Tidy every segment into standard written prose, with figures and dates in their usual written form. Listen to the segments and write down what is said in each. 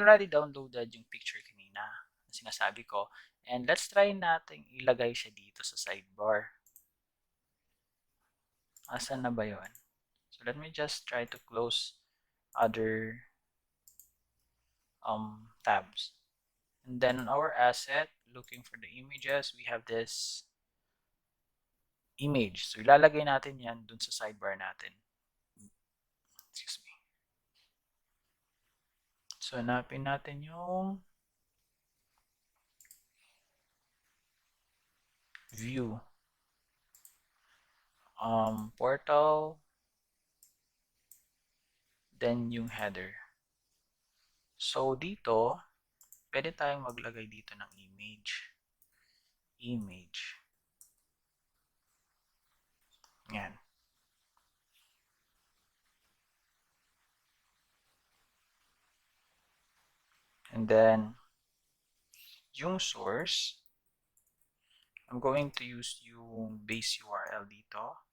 already downloaded yung picture kanina na sinasabi ko. And let's try natin ilagay siya dito sa sidebar. Asan na ba yun? So let me just try to close other tabs. And then on our asset, looking for the images, we have this image. So ilalagay natin yan dun sa sidebar natin. Excuse me. So hanapin natin yung view. Portal, then yung header. So dito, pwede tayong maglagay dito ng image. Yan. And then, yung source, I'm going to use yung base URL dito.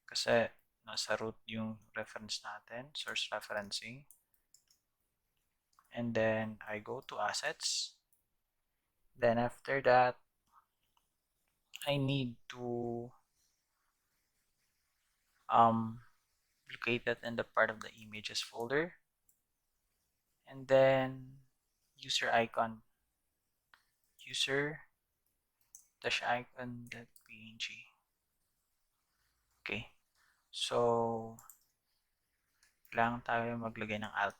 Kasi nasa root yung reference natin, source referencing. And then, I go to assets. Then after that, I need to locate that in the part of the images folder. And then, user icon. User-icon.png. Okay. So, kailangan tayo maglagay ng alt.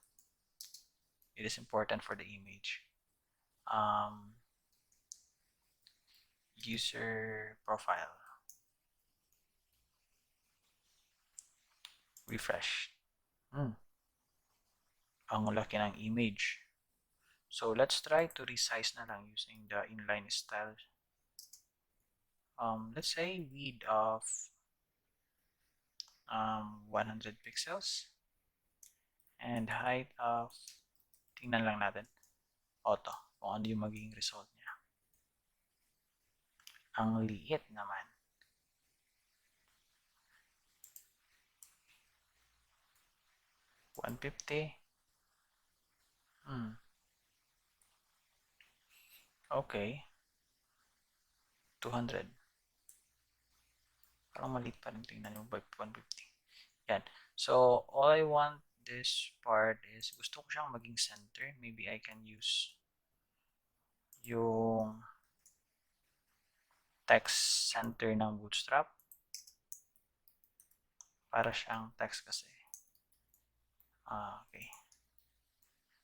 It is important for the image. User profile. Refresh. Ang laki ng image. So, let's try to resize na lang using the inline style. Let's say width of 100 pixels and height of, tingnan lang natin, auto, kung ano yung magiging result niya. Ang liit naman. $150. Okay. 200. Parang maliit pa rin. Tingnan yung 150. Yan. So, all I want this part is, gusto ko siyang maging center. Maybe I can use yung text center ng Bootstrap. Para siyang text kasi. Okay.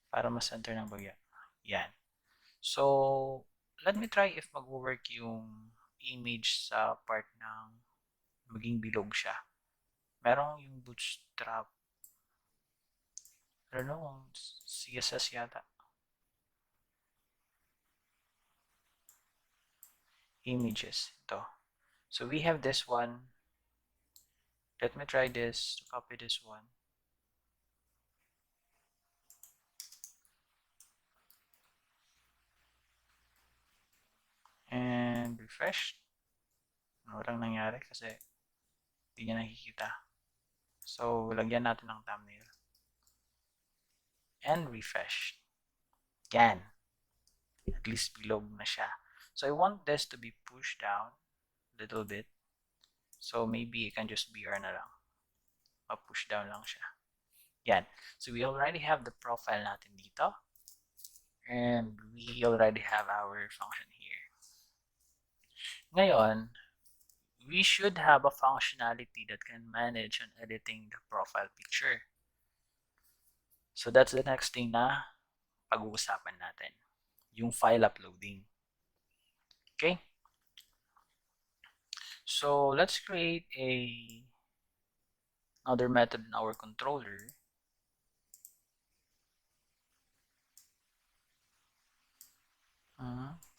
Para ma-center ng bagya. Yan. So, let me try if mag-work yung image sa part ng maging bilog siya. Merong yung Bootstrap. I don't know, CSS yata. Images. Ito. So, we have this one. Let me try this to copy this one. And refresh. Walang nangyari kasi hindi niya nakikita. So, lagyan natin ng thumbnail. And refresh. Yan. At least bilog na siya. So, I want this to be pushed down a little bit. So, maybe it can just be na lang. Ma-push down lang siya. Yan. So, we already have the profile natin dito. And we already have our function here. Ngayon, we should have a functionality that can manage on editing the profile picture. So, that's the next thing na pag-uusapan natin. Yung file uploading. Okay? So, let's create another method in our controller.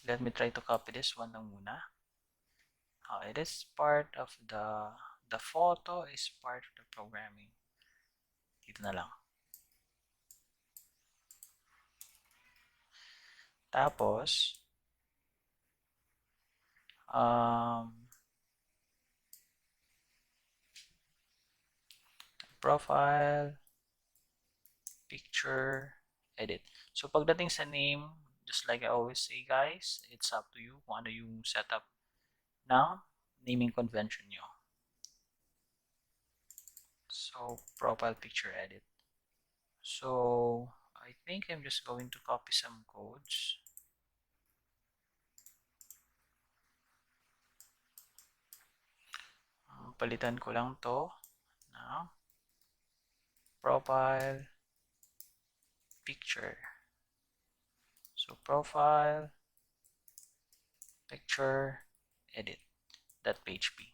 Let me try to copy this one lang muna. It is part of the photo is part of the programming. Dito na lang. Tapos, profile, picture, edit. So pagdating sa name, just like I always say guys, it's up to you kung ano yung setup ng naming convention nyo. So profile picture edit. So I think I'm just going to copy some codes. Palitan ko lang to na profile picture. So profile picture edit .php.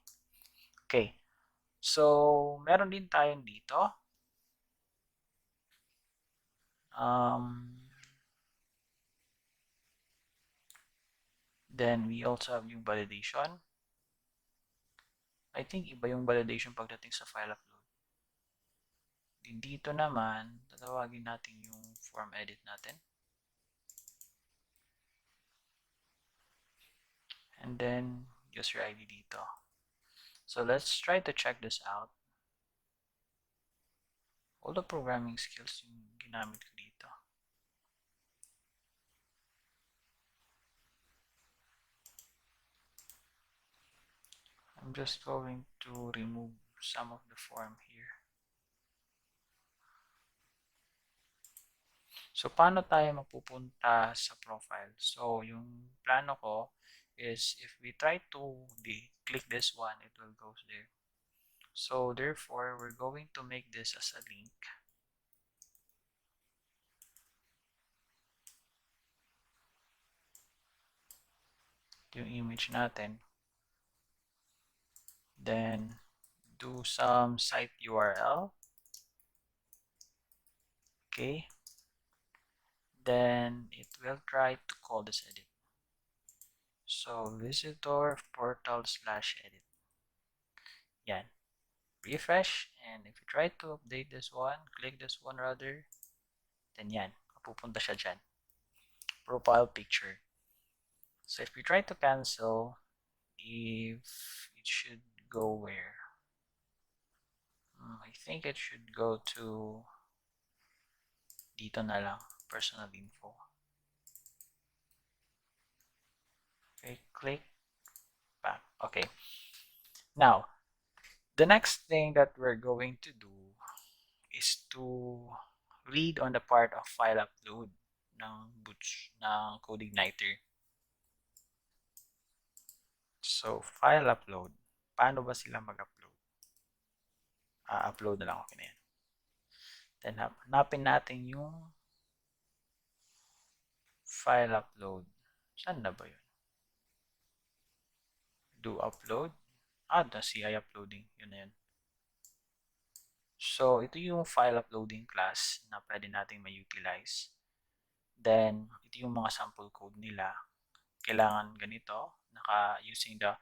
Okay. So meron din tayong dito. Then we also have yung validation. I think iba yung validation pagdating sa file upload. Din dito naman, tatawagin natin yung form edit natin. And then user ID dito. So let's try to check this out. All the programming skills yung ginamit ko dito. I'm just going to remove some of the form here. So, paano tayo mapupunta sa profile? So, yung plano ko is if we try to click this one, it will go there. So, therefore, we're going to make this as a link. Yung image natin. Then, do some site URL. Okay. Then, it will try to call this edit. So, visitor portal / edit. Yan. Refresh. And if you try to update this one, click this one rather, then yan. Mapupunta siya dyan. Profile picture. So, if you try to cancel, if it should go where? I think it should go to dito na lang, personal info. Okay, click back. Okay. Now, the next thing that we're going to do is to read on the part of file upload ng CodeIgniter. So, file upload. Paano ba sila mag-upload? Upload na lang ako na yan. Then, hanapin natin yung file upload. Saan na ba yun? Do upload. The CI uploading. Yun na yun. So, ito yung file uploading class na pwede nating ma-utilize. Then, ito yung mga sample code nila. Kailangan ganito, using the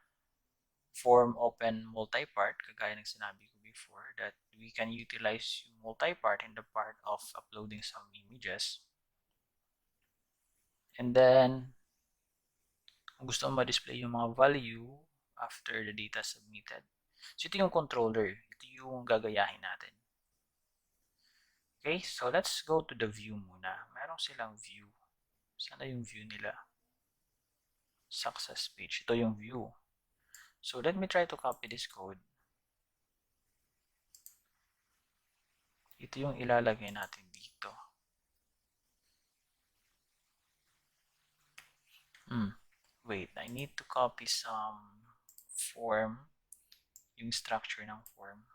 form open multipart, kagaya ng sinabi ko before, that we can utilize yung multipart in the part of uploading some images. And then, kung gusto mo ma-display yung mga value after the data submitted. So, ito yung controller. Ito yung gagayahin natin. Okay, so let's go to the view muna. Meron silang view. Sana yung view nila? Success page. Ito yung view. So, let me try to copy this code. Ito yung ilalagay natin dito. Wait, I need to copy some form. Yung structure ng form.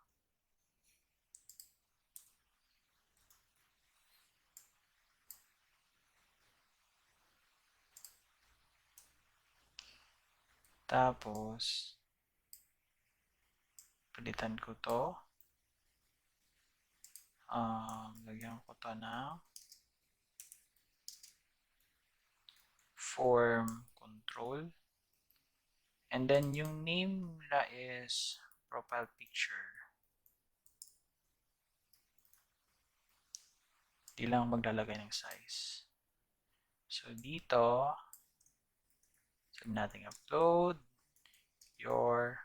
Tapos, palitan ko to. Lagyan ko to ng form control. And then, yung name nila is profile picture. Di lang maglalagay ng size. So, dito, sabi natin upload your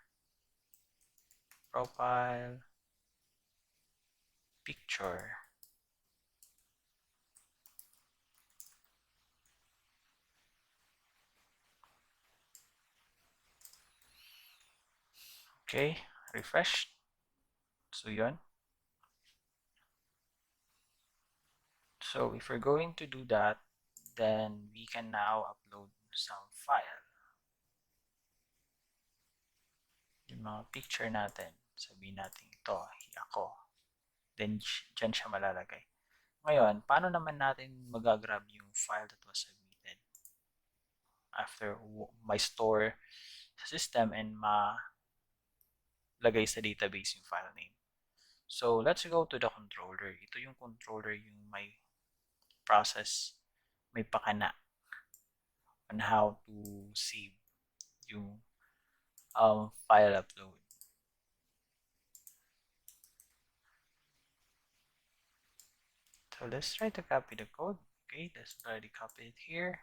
profile picture. Okay, refresh. So yun. So if we're going to do that, then we can now upload some file. Yung mga picture natin, sabihin natin ito, ako. Then dyan siya malalagay. Ngayon, paano naman natin magagrab yung file that was submitted after my store sa system and malagay sa database yung file name? So let's go to the controller. Ito yung controller yung may process, may pakana on how to save yung file upload. So let's try to copy the code. Okay, let's already copy it here.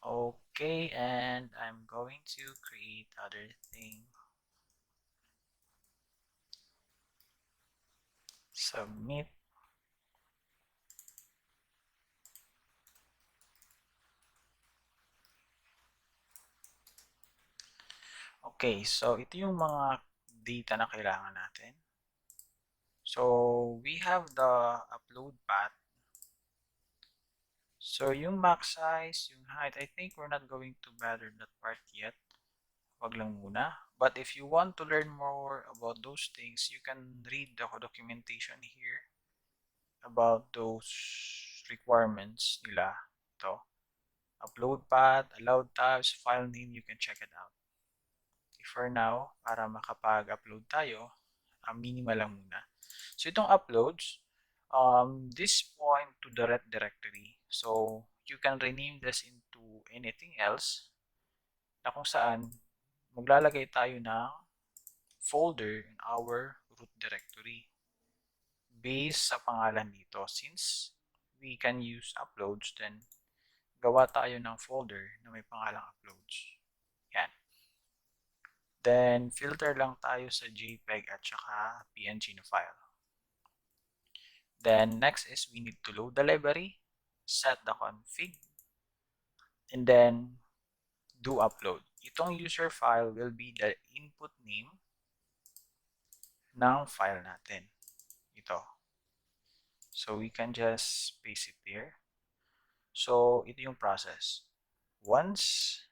Okay, and I'm going to create other thing. Submit. Okay, so ito yung mga data na kailangan natin. So we have the upload path. So yung max size, yung height, I think we're not going to bother that part yet. Wag lang muna. But if you want to learn more about those things, you can read the documentation here about those requirements nila. Ito. Upload path, allowed tabs, file name, you can check it out. Okay, for now, para makapag-upload tayo, minimal lang muna. So itong uploads, this point to the ret directory. So you can rename this into anything else na kung saan maglalagay tayo ng folder in our root directory based sa pangalan dito. Since we can use uploads, then gawa tayo ng folder na may pangalang uploads. Yan. Then, filter lang tayo sa JPEG at saka PNG na file. Then, next is we need to load the library, set the config, and then do upload. Itong user file will be the input name ng file natin. Ito. So, we can just paste it there. So, ito yung process. Once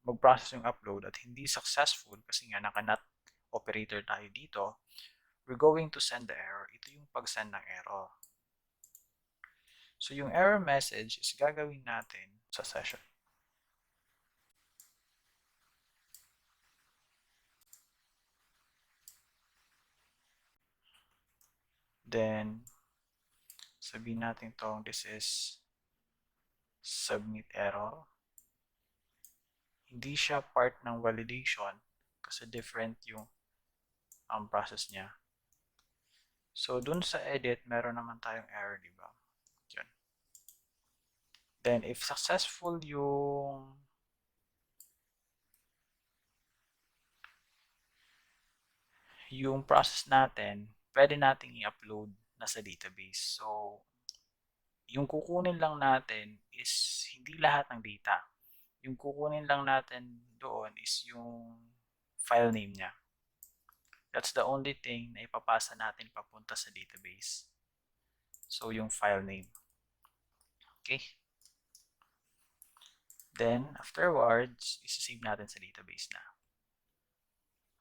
mag-process yung upload at hindi successful kasi nga naka-not operator tayo dito, we're going to send the error. Ito yung pag-send ng error. So, yung error message is gagawin natin sa session. Then, sabihin natin tong this is submit error. Hindi siya part ng validation kasi different yung process niya. So, dun sa edit, meron naman tayong error, di ba? Yan. Then, if successful yung process natin, pwede nating i-upload na sa database. So, yung kukunin lang natin is hindi lahat ng data. Yung kukunin lang natin doon is yung file name niya. That's the only thing na ipapasa natin papunta sa database. So, yung file name. Okay? Then, afterwards, isa-save natin sa database na.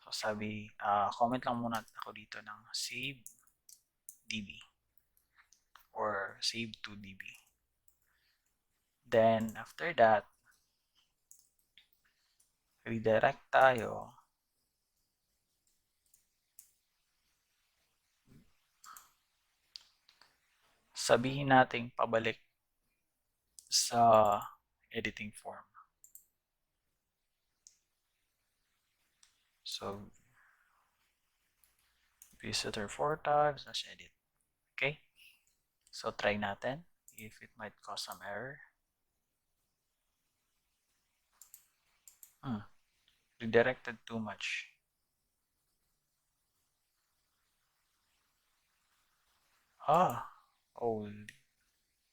So, sabi, comment lang muna ako dito ng save db or save to db. Then, after that, redirect tayo sabihin nating pabalik sa editing form. So, visitor 4 tags, edit. Okay? So, try natin if it might cause some error. Redirected too much. Oh,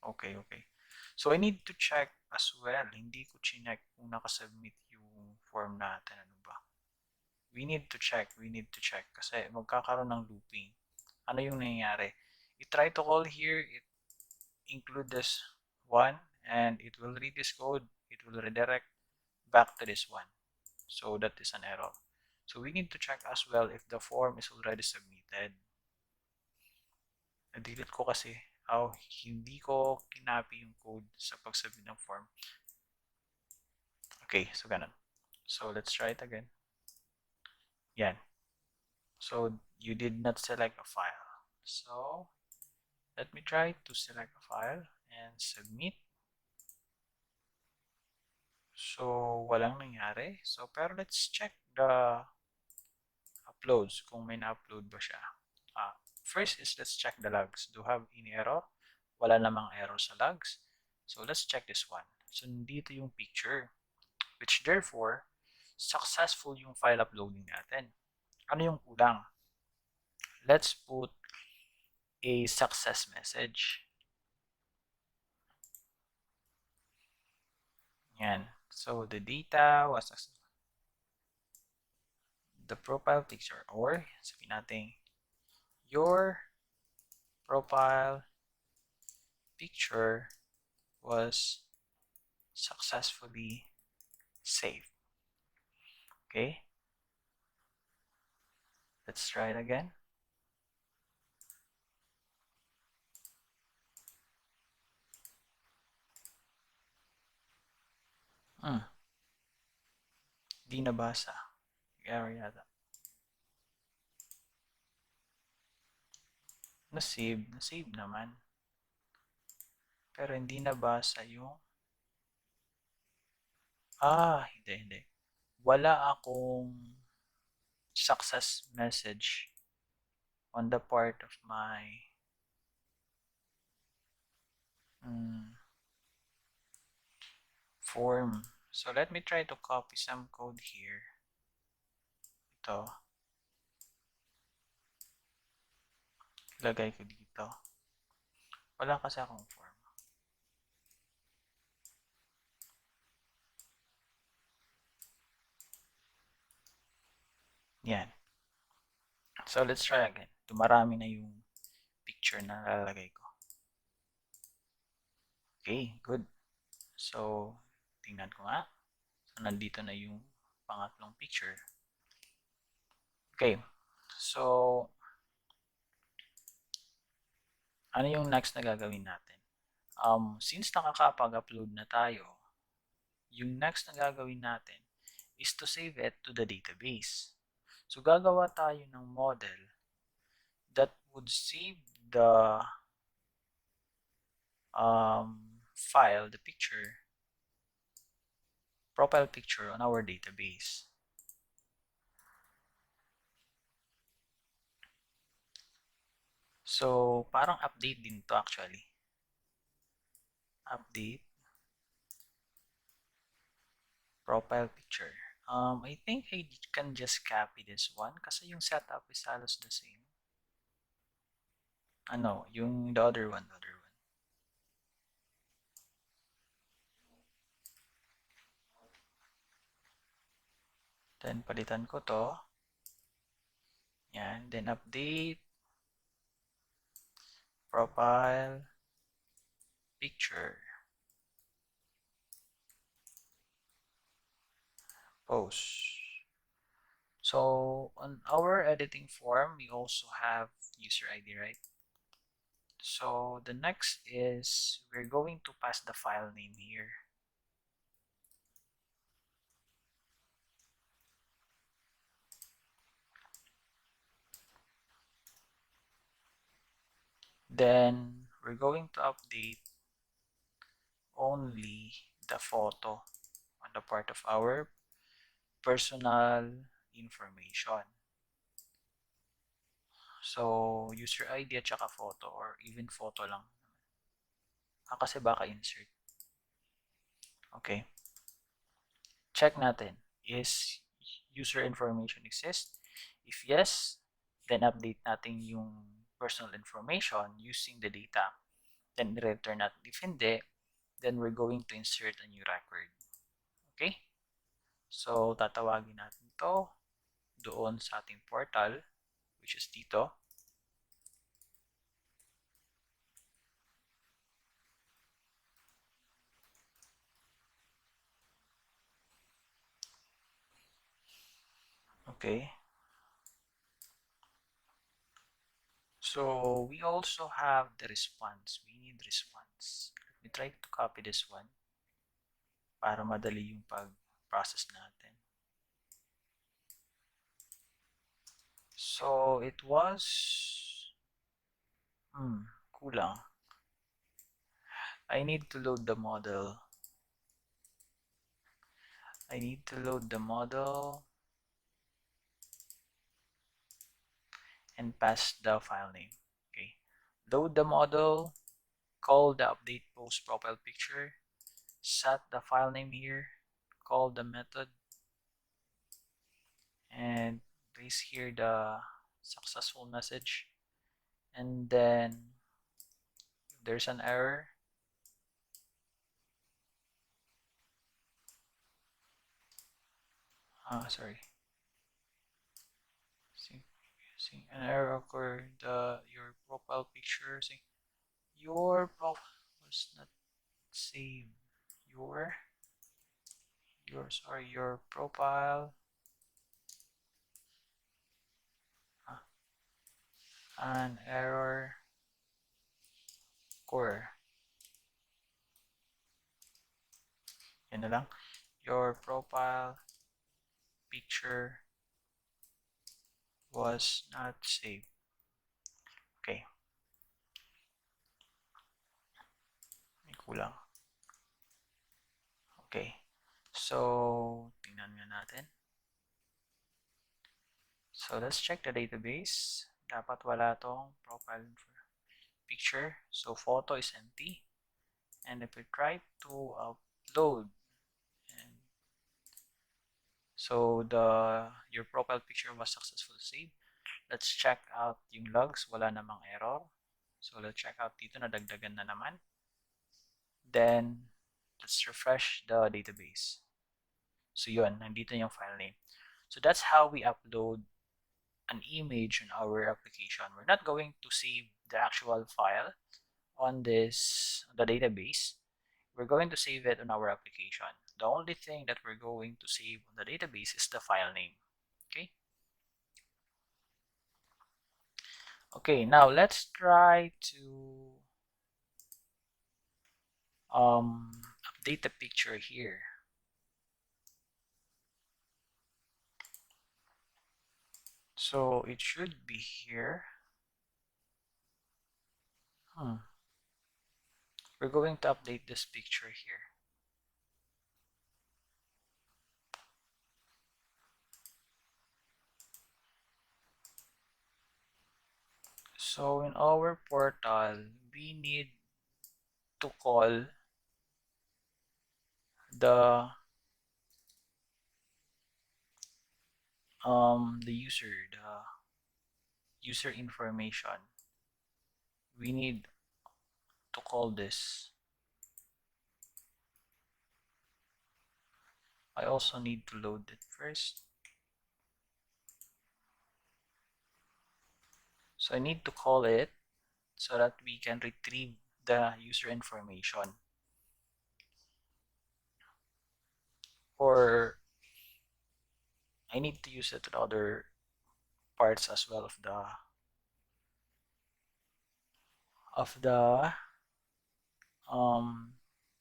okay. So, I need to check as well. Hindi ko chinek kung nakasubmit yung form natin. Ano ba? We need to check. Kasi magkakaroon ng looping. Ano yung nangyayari? You try to call here, it include this one, and it will read this code. It will redirect back to this one. So that is an error. So we need to check as well if the form is already submitted. Na-delete ko kasi hindi ko kinapi yung code sa pag-submit ng form. Okay, so ganun. So let's try it again. Yan. So you did not select a file. So let me try to select a file and submit. So walang nangyari. So pero let's check the uploads kung may na-upload ba siya. First is let's check the logs. Do have any error? Wala namang error sa logs. So let's check this one. So nandito yung picture, which therefore successful yung file uploading natin. Ano yung kulang? Let's put a success message. Yan. So the data was the profile picture, or sabihin natin your profile picture was successfully saved. Okay, let's try it again. Di nabasa. Error yata. Na-save naman. Pero hindi nabasa yung hindi. Wala akong success message on the part of my form. So let me try to copy some code here. Ito. Ilagay ko dito. Wala kasi akong form. Yan. So let's try again. Dumarami na yung picture na lalagay ko. Okay, good. So, tingnan ko nga. So, nandito na yung pangatlong picture. Okay. So, ano yung next na gagawin natin? Since nakakapag-upload na tayo, yung next na gagawin natin is to save it to the database. So, gagawa tayo ng model that would save the file, the picture, profile picture on our database. So, parang update din to actually. Update profile picture. I think I can just copy this one kasi yung setup is halos the same. Ano, yung the other one. Then, palitan ko to. Yan. Then, update profile picture. Post. So, on our editing form, we also have user ID, right? So, the next is we're going to pass the file name here. Then, we're going to update only the photo on the part of our personal information. So, user ID at saka photo or even photo lang. Kasi baka insert. Okay. Check natin. Is user information exist? If yes, then update natin yung personal information using the data. Then return natin. If hindi, then we're going to insert a new record. Okay? So, tatawagin natin to doon sa ating portal, which is dito. Okay. So we also have the response. We need response. Let me try to copy this one para madali yung pag-process natin. So it was kulang. I need to load the model. I need to load the model and pass the file name. Okay. Load the model, call the update post profile picture, set the file name here, call the method, and place here the successful message. And then if there's an error, sorry, see an error occurred. Your profile picture, your profile was not saved. Your profile, an error occur. Yan na lang. Your profile picture was not saved. Okay. May kulang. Okay. So, tingnan nga natin. So, let's check the database. Dapat wala tong profile picture. So, photo is empty. And if we try to upload, and so your profile picture was successfully saved. Let's check out yung logs. Wala namang error. So, let's check out dito. Nadagdagan na naman. Then, let's refresh the database. So, yun. Nandito yung file name. So, that's how we upload an image on our application. We're not going to save the actual file on the database. We're going to save it on our application. The only thing that we're going to save on the database is the file name. Okay? Okay, now let's try to update the picture here. So it should be here. We're going to update this picture here. So in our portal, we need to call the user information. We need to call this. I also need to load it first. So I need to call it so that we can retrieve the user information. Or I need to use it in other parts as well of the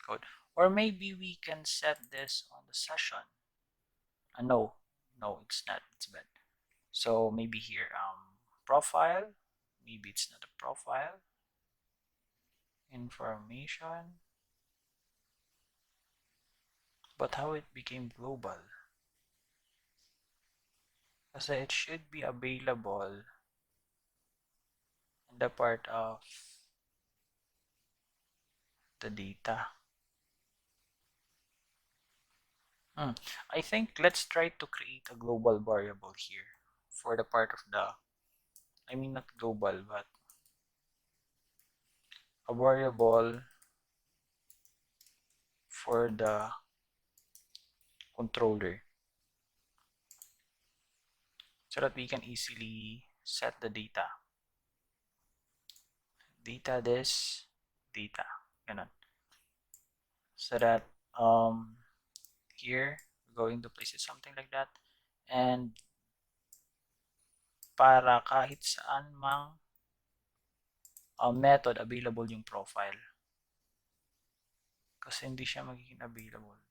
code. Or maybe we can set this on the session. No, it's not. It's bad. So maybe here, profile. Maybe it's not a profile. Information. But how it became global? Kasi it should be available in the part of the data. I think let's try to create a global variable here for the part of I mean not global, but a variable for the controller. so that we can easily set the data. Data this, data, ganun. So that here we're going to place it something like that, and para kahit saan mang method available yung profile, kasi hindi siya magiging available doon.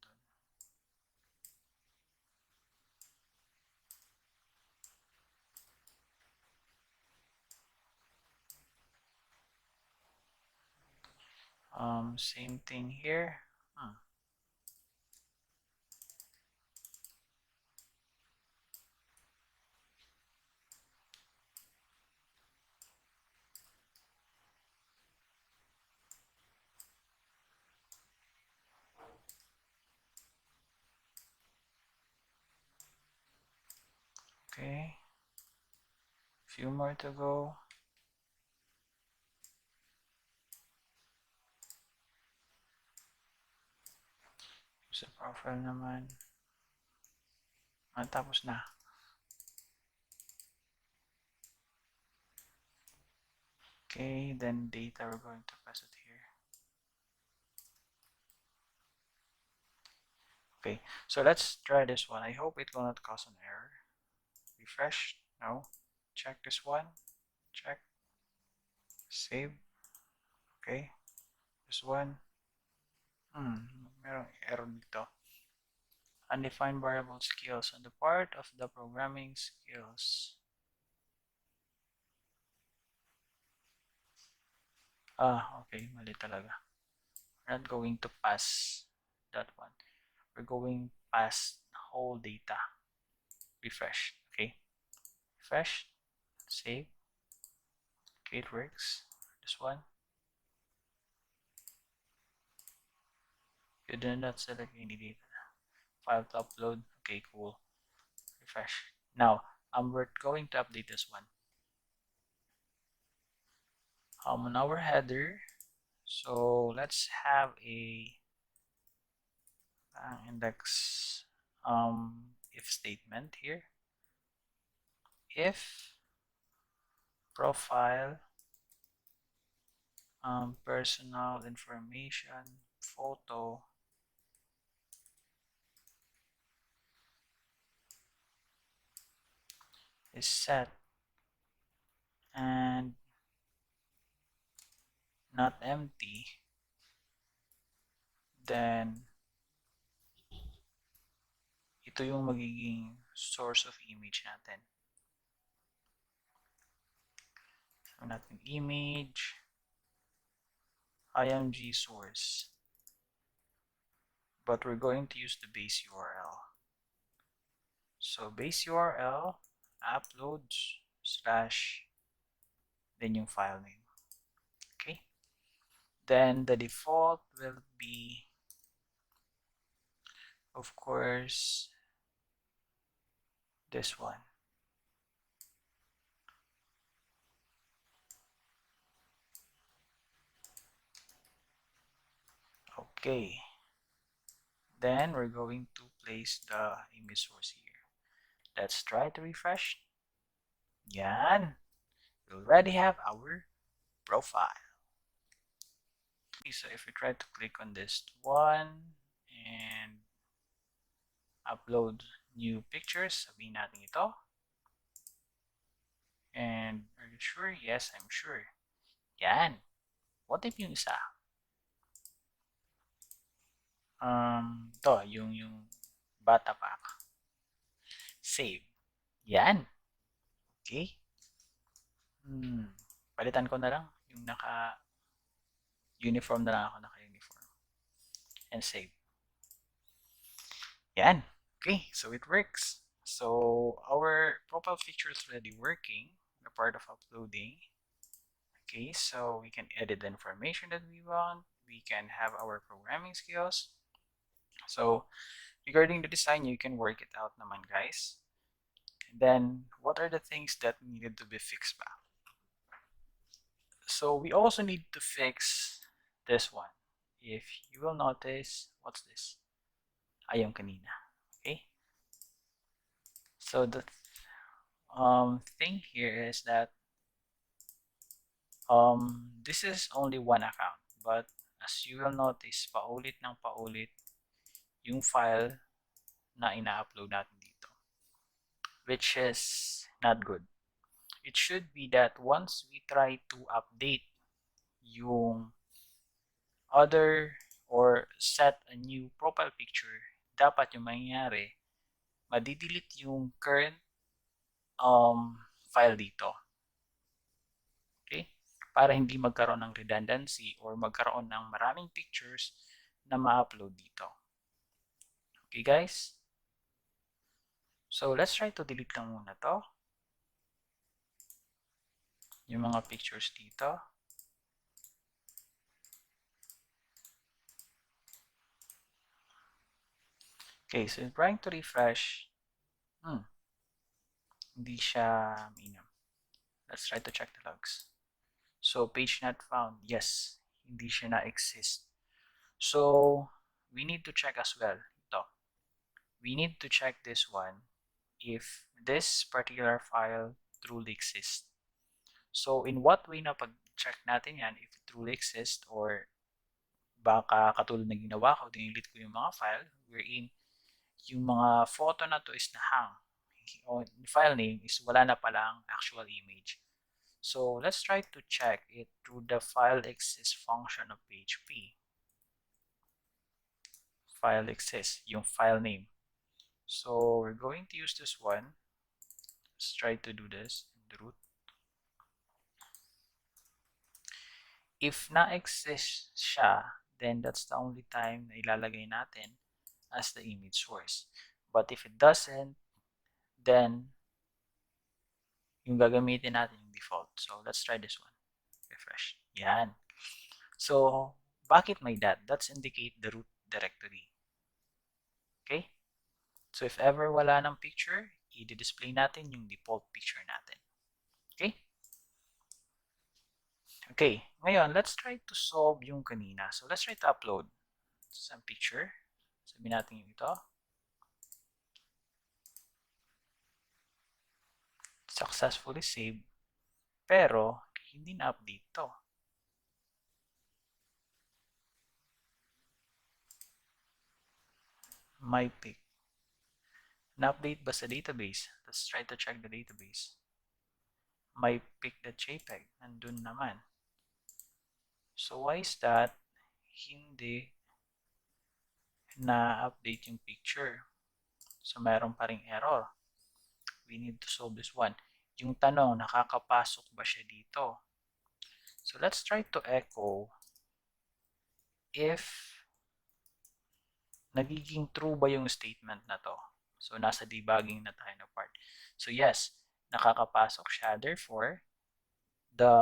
Same thing here. Okay, few more to go. Sa profile naman, tapos na. Okay, then data, we're going to pass it here. Okay, so let's try this one. I hope it will not cause an error. Refresh, no. Check this one, check. Save, okay. This one, merong error dito. Undefined variable skills on the part of the programming skills. Okay, mali talaga. We're not going to pass that one. We're going past whole data. Refresh, okay. Refresh, save. Okay, it works. This one. You did not select any data. File to upload. Okay, cool. Refresh. Now, we're going to update this one. On our header, so let's have a index if statement here. If profile personal information photo is set and not empty, then ito yung magiging source of image natin. So natin image img source, but we're going to use the base URL. So base URL uploads slash then yung file name. Okay, then the default will be, of course, this one. Okay, then we're going to place the image source here. Let's try to refresh. Yan, we already have our profile. So if we try to click on this one and upload new pictures, sabihin natin ito. And are you sure? Yes, I'm sure. Yan. What if yung isa? Ito, yung bata pa. Save. Yan. Okay. Palitan ko na lang yung naka-uniform na lang ako, naka-uniform. And save. Yan. Okay, so it works. So our profile picture is already working, the part of uploading. Okay, so we can edit the information that we want. We can have our programming skills. So regarding the design, you can work it out naman, guys. And then what are the things that needed to be fixed ba? So we also need to fix this one. If you will notice, what's this? Ayong kanina. Okay? So thing here is that this is only one account, but as you will notice, paulit ng paulit yung file na ina-upload natin dito, which is not good. It should be that once we try to update yung other or set a new profile picture, dapat yung mangyayari, madidelete yung current file dito. Okay? Para hindi magkaroon ng redundancy or magkaroon ng maraming pictures na ma-upload dito. Okay guys? So let's try to delete lang muna to. Yung mga pictures dito. Okay, so trying to refresh. Hindi siya minam. Let's try to check the logs. So page not found. Yes, hindi siya na-exist. So we need to check as well. Ito. We need to check this one if this particular file truly exists. So in what way na pag-check natin yan if it truly exists, or baka katulad na ginawa ko, dinelete ko yung mga file wherein yung mga photo na to is na-hang. O file name is wala na palang actual image. So let's try to check it through the file exists function of PHP. File exists, yung file name. So we're going to use this one. Let's try to do this in the root. If na-exist siya, then that's the only time na ilalagay natin as the image source. But if it doesn't, then yung gagamitin natin yung default. So let's try this one. Refresh. Yan. So bakit may that? That's indicate the root directory. Okay? So if ever wala ng picture, i-display natin yung default picture natin. Okay? Okay, ngayon, let's try to solve yung kanina. So let's try to upload some picture. Sabihin natin yung ito. Successfully saved. Pero, hindi na-update to. My pic. Na-update ba sa database? Let's try to check the database. My pic.jpg. Nandun naman. So why is that hindi na-update yung picture? So mayroon pa ring error. We need to solve this one. Yung tanong, nakakapasok ba siya dito? So let's try to echo if nagiging true ba yung statement na to. So nasa debugging na tayo na part. So yes, nakakapasok siya. Therefore, the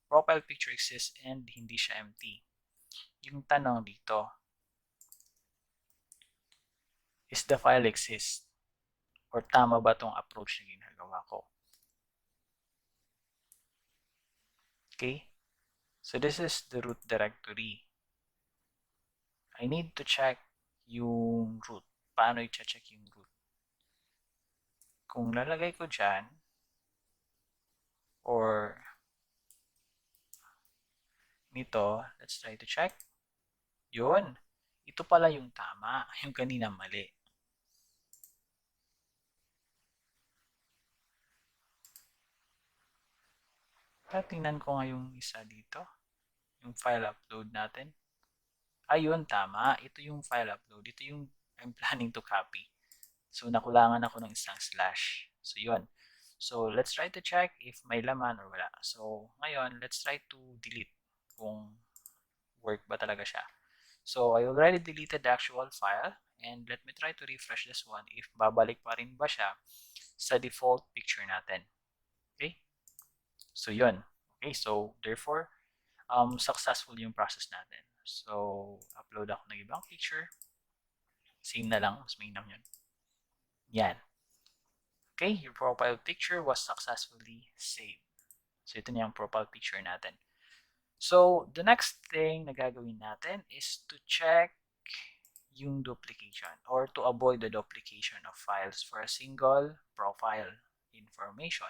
profile picture exists and hindi siya empty. Yung tanong dito, is the file exist? Or tama ba tong approach na ginagawa ko? Okay? So this is the root directory. I need to check yung root. Paano i-check yung root? Kung lalagay ko dyan, or nito, let's try to check. Yun. Ito pala yung tama. Yung kanina mali. Tingnan ko nga yung isa dito. Yung file upload natin. Ayun, tama. Ito yung file upload. Ito yung I'm planning to copy. So, nakulangan ako ng isang slash. So, yun. So, let's try to check if may laman or wala. So, ngayon, let's try to delete kung work ba talaga siya. So, I already deleted the actual file. And let me try to refresh this one if babalik pa rin ba siya sa default picture natin. Okay? So, yun. Okay, so, therefore, successful yung process natin. So, upload ako ng ibang picture. Same na lang. Mas mainam yun. Yan. Okay, your profile picture was successfully saved. So, ito na yung profile picture natin. So, the next thing na gagawin natin is to check yung duplication or to avoid the duplication of files for a single profile information.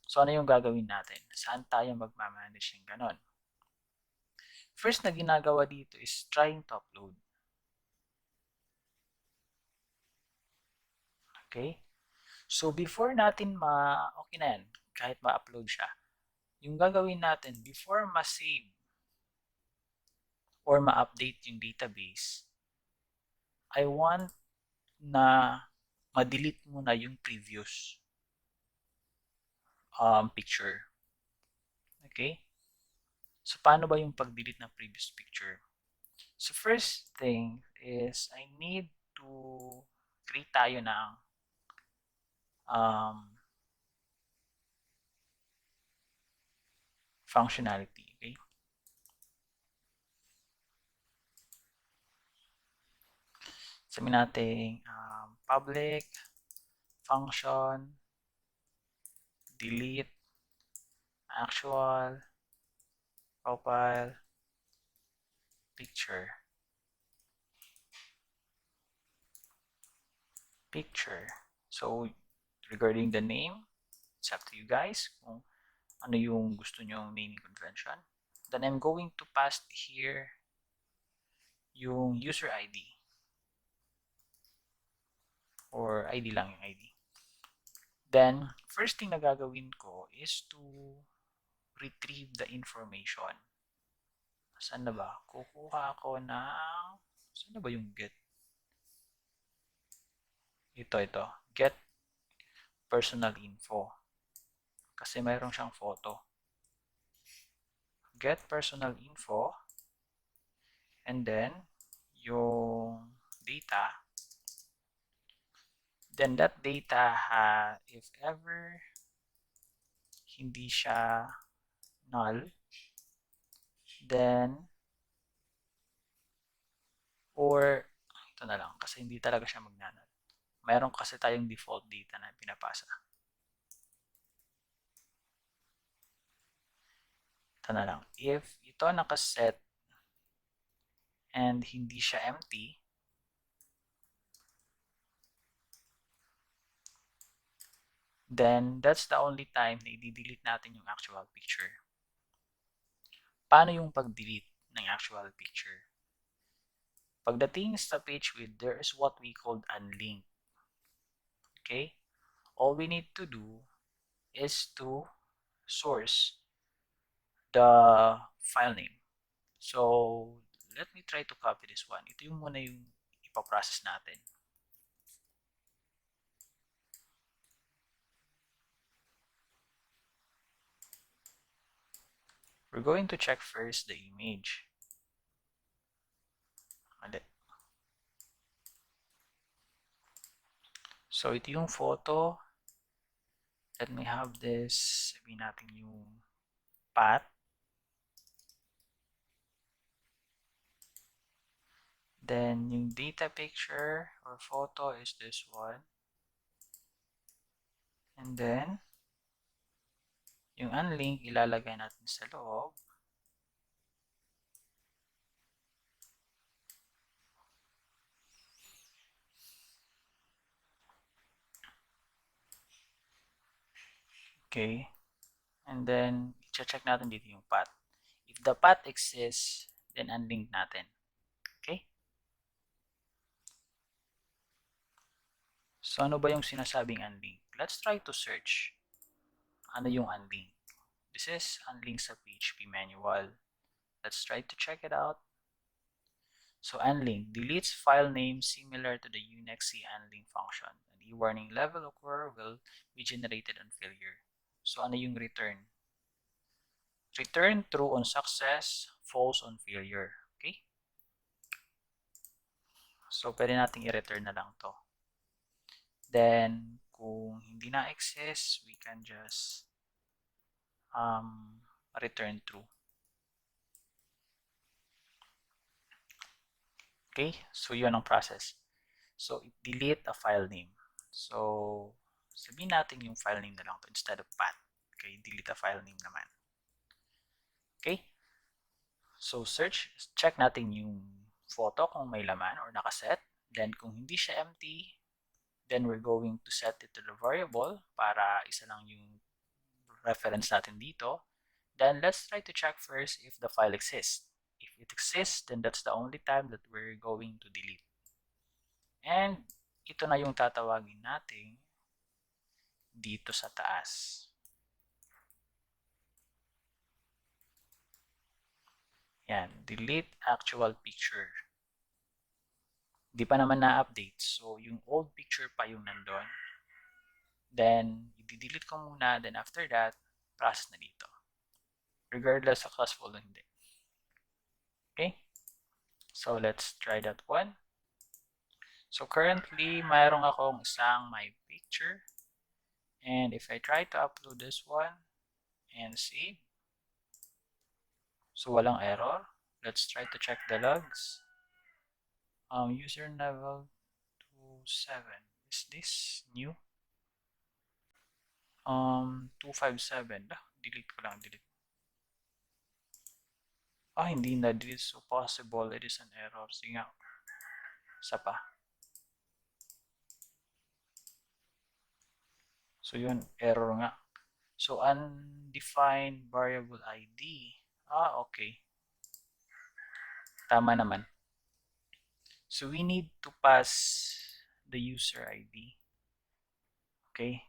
So, ano yung gagawin natin? Saan tayo magmamanage ng ganon? First na ginagawa dito is trying to upload. Okay? So, before natin okay na yan, kahit ma-upload siya, yung gagawin natin, before ma-save or ma-update yung database, I want na ma-delete muna yung previous picture. Okay? So, paano ba yung pag-delete ng previous picture? So, first thing is, I need to create tayo ng functionality. Okay? Sabihin natin public function delete actual profile picture. So, regarding the name, it's up to you guys kung ano yung gusto nyong naming convention. Then I'm going to pass here yung user ID. Or ID lang yung ID. Then, first thing na gagawin ko is to retrieve the information. Saan na ba? Kukuha ako ng... Saan na ba yung get? Ito. Get personal info. Kasi mayroon siyang photo. Get personal info. And then, yung data. Then that data, if ever hindi siya null, then, or, ito na lang, kasi hindi talaga siya mag-null. Mayroon kasi tayong default data na pinapasa. Ito na lang. If ito nakaset and hindi siya empty, then that's the only time na i-delete natin yung actual picture. Paano yung pag-delete ng actual picture? Pagdating sa page width, there is what we called unlink. Okay? All we need to do is to source the file name. So, let me try to copy this one. Ito yung muna yung ipaprocess natin. We're going to check first the image. So, ito yung photo. Let me have this. Sabihin natin yung path. Then, yung data picture or photo is this one. And then, yung unlink, ilalagay natin sa loob. Okay. And then, i-check natin dito yung path. If the path exists, then unlink natin. Okay? So, ano ba yung sinasabing unlink? Let's try to search. Ano yung unlink? This is unlink sa PHP manual. Let's try to check it out. So, unlink deletes file name similar to the UNIX unlink function. An e-warning level occur will be generated on failure. So, ano yung return? Return true on success, false on failure. Okay? So, pwede nating i-return na lang to. Then, kung hindi na-exist, we can just return true. Okay? So, yun ang process. So, delete a file name. So, sabihin natin yung file name na lang to instead of path. Okay? Delete a file name naman. Okay? So, check natin yung photo kung may laman or nakaset. Then, kung hindi siya empty, Then we're going to set it to the variable para isa lang yung reference natin dito. Then let's try to check first if the file exists. If it exists, then that's the only time that we're going to delete. And ito na yung tatawagin natin dito sa taas. Yan, delete actual picture. Di pa naman na-update. So, yung old picture pa yung nandun. Then, i-delete ko muna. Then, after that, process na dito. Regardless successful o hindi. Okay? So, let's try that one. So, currently, mayroong akong isang my picture. And if I try to upload this one and save, so walang error. Let's try to check the logs. User level 27. Is this new? 257. Delete ko lang, delete. Hindi na delete. So possible it is an error. Sige nga. Isa pa. So yun, error nga. So undefined variable ID. Okay. Tama naman. So we need to pass the user ID. Okay.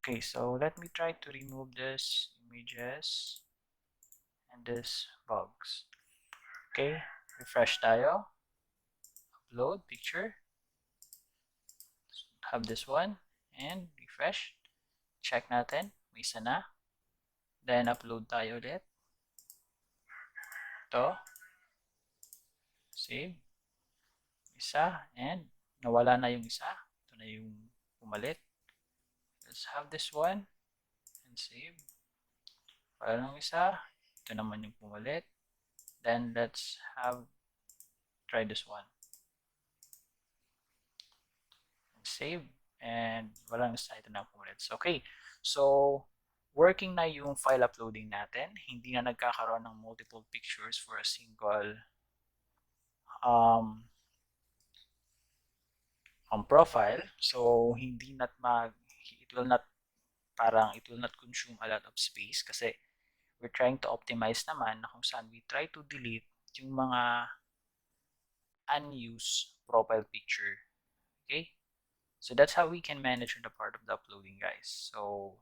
Okay, so let me try to remove this images and this bugs. Okay, refresh tayo. Upload picture. Have this one and refresh. Check natin, may isa na. Then upload tayo ulit. Ito. Save. Isa and nawala na yung isa. Ito na yung pumalit. Let's have this one and save. Wala nang isa. Ito naman yung pumalit. Then let's try this one. Save. And walang isa. Ito na pumalit. So, okay. So, working na yung file uploading natin. Hindi na nagkakaroon ng multiple pictures for a single profile. So, it will not consume a lot of space kasi we're trying to optimize naman na kung saan we try to delete yung mga unused profile picture. Okay? So, that's how we can manage the part of the uploading, guys. So,